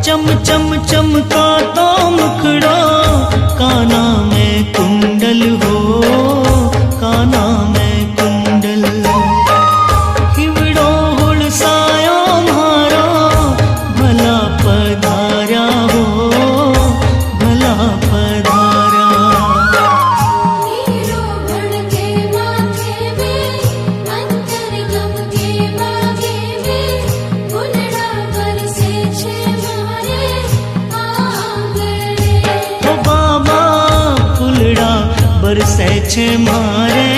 चम चम चमका तो मुखड़ो, काना में कुंडल हो, काना में कुंडल। हिवड़ो हुड़सायो मारो, भला पधारा हो, भला पधारा। हीरो बन के माथे में, अंतर गम के बागे में, फुलड़ा बरसे छे मारे आंगणे। ओ बाबा फुलड़ा बरसे छे मारे